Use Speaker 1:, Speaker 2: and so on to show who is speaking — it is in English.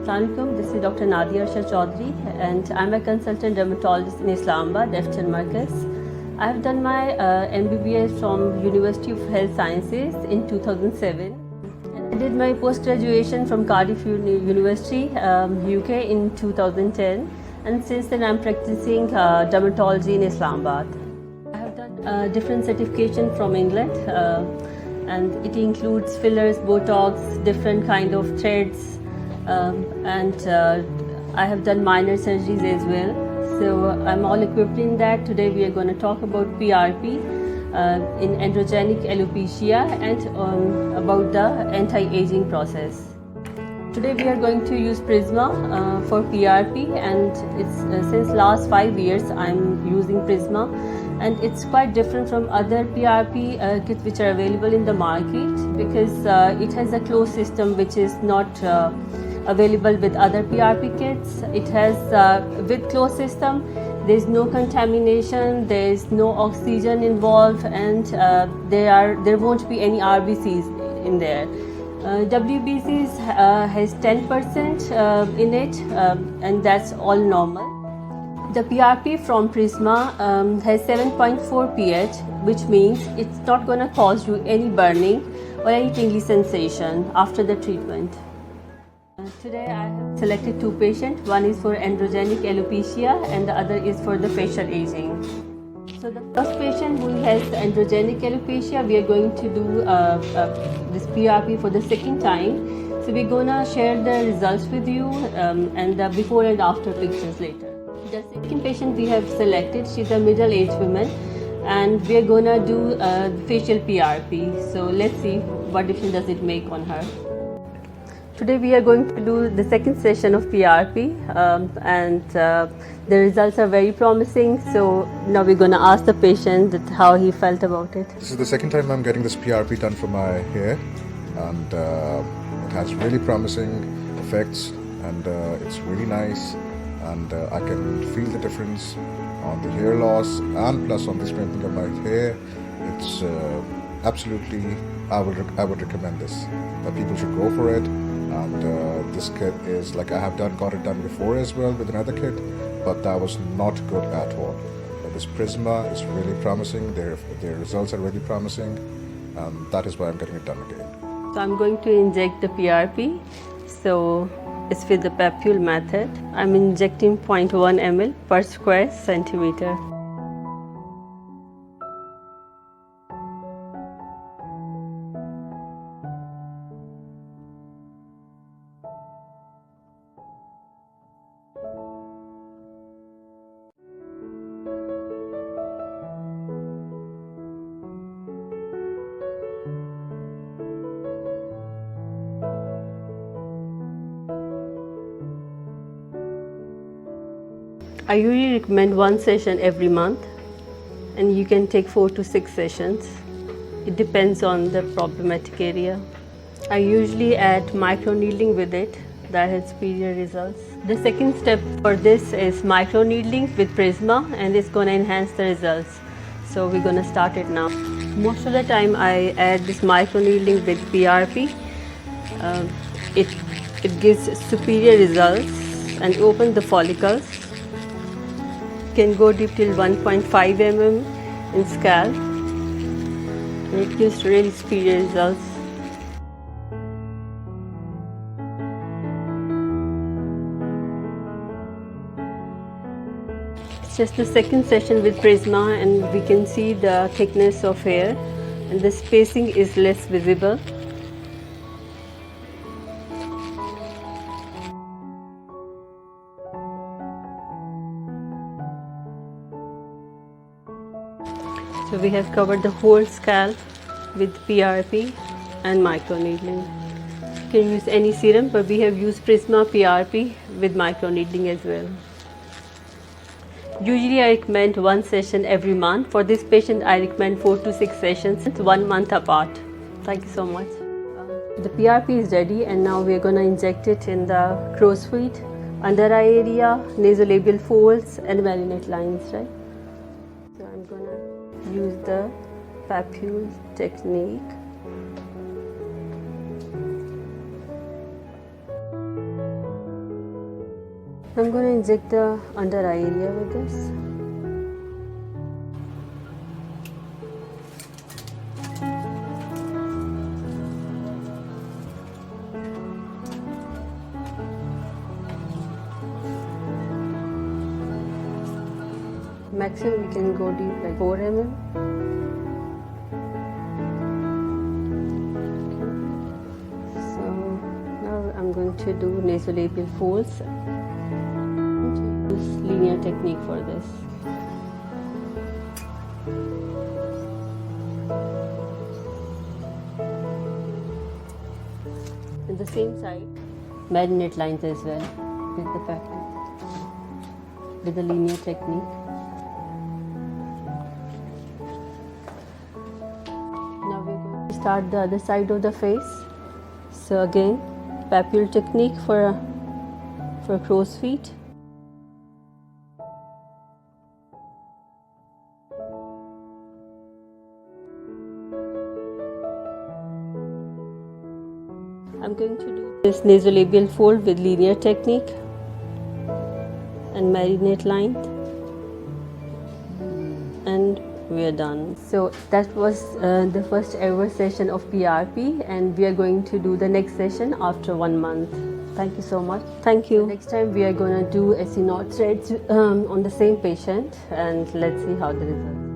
Speaker 1: Assalamualaikum, this is Dr. Nadia Arshad Chaudhary and I'm a consultant dermatologist in Islamabad, Defchan Markaz. I have done my MBBS from University of Health Sciences in 2007. I did my post-graduation from Cardiff University, UK in 2010, and since then I'm practicing dermatology in Islamabad. I have done different certification from England and it includes fillers, Botox, different kind of threads, and I have done minor surgeries as well. So I'm all equipped in that. Today we are going to talk about PRP in androgenic alopecia and about the anti-aging process. Today we are going to use Prisma for PRP, and it's since last 5 years I'm using Prisma, and it's quite different from other PRP kits which are available in the market because it has a closed system which is not available with other PRP kits. It has with closed system, there is no contamination, there is no oxygen involved, and there won't be any RBCs in there. WBCs has 10% in it, and that's all normal. The PRP from Prisma has 7.4 pH, which means it's not going to cause you any burning or any tingly sensation after the treatment. Today I have selected two patients. One is for androgenic alopecia and the other is for the facial aging. So the first patient who has androgenic alopecia, we are going to do this PRP for the second time. So we're gonna share the results with you and the before and after pictures later. The second patient we have selected, she's a middle-aged woman, and we are gonna do facial PRP. So let's see what difference does it make on her. Today we are going to do the second session of PRP and the results are very promising. So now we're going to ask the patient that how he felt about it.
Speaker 2: This is the second time I'm getting this PRP done for my hair, and it has really promising effects, and it's really nice, and I can feel the difference on the hair loss and plus on the strengthening of my hair. It's absolutely, I would recommend this, that people should go for it. And this kit is like I have got it done before as well with another kit, but that was not good at all. But this Prisma is really promising, their results are really promising, and that is why I'm getting it done again.
Speaker 1: So I'm going to inject the PRP. So it's with the papule method. I'm injecting 0.1 ml per square centimeter. I usually recommend one session every month, and you can take 4 to 6 sessions. It depends on the problematic area. I usually add microneedling with it. That has superior results. The second step for this is microneedling with Prisma, and it's going to enhance the results. So we're going to start it now. Most of the time I add this microneedling with PRP. It gives superior results and opens the follicles. Can go deep till 1.5 mm in scalp. It gives really superior results. It's just the second session with Prisma, and we can see the thickness of hair, and the spacing is less visible. So we have covered the whole scalp with PRP and microneedling. You can use any serum, but we have used Prisma PRP with microneedling as well. Usually I recommend one session every month. For this patient I recommend 4 to 6 sessions, 1 month apart. Thank you so much. The PRP is ready, and now we are going to inject it in the crow's feet, under eye area, nasolabial folds and marinate lines, right? So I'm going to use the papule technique. I'm going to inject the under eye area with this. Maximum we can go deep like 4 mm. So now I'm going to do nasolabial folds. Use linear technique for this. And the same side, marinate lines as well with the pattern, with the linear technique. Now we're going to start the other side of the face. So again, papule technique for crow's feet. I'm going to do this nasolabial fold with linear technique and marinate line, and we are done. So that was the first ever session of PRP, and we are going to do the next session after 1 month. Thank you so much. Thank you. Next time we are going to do SE knot threads on the same patient, and let's see how the results.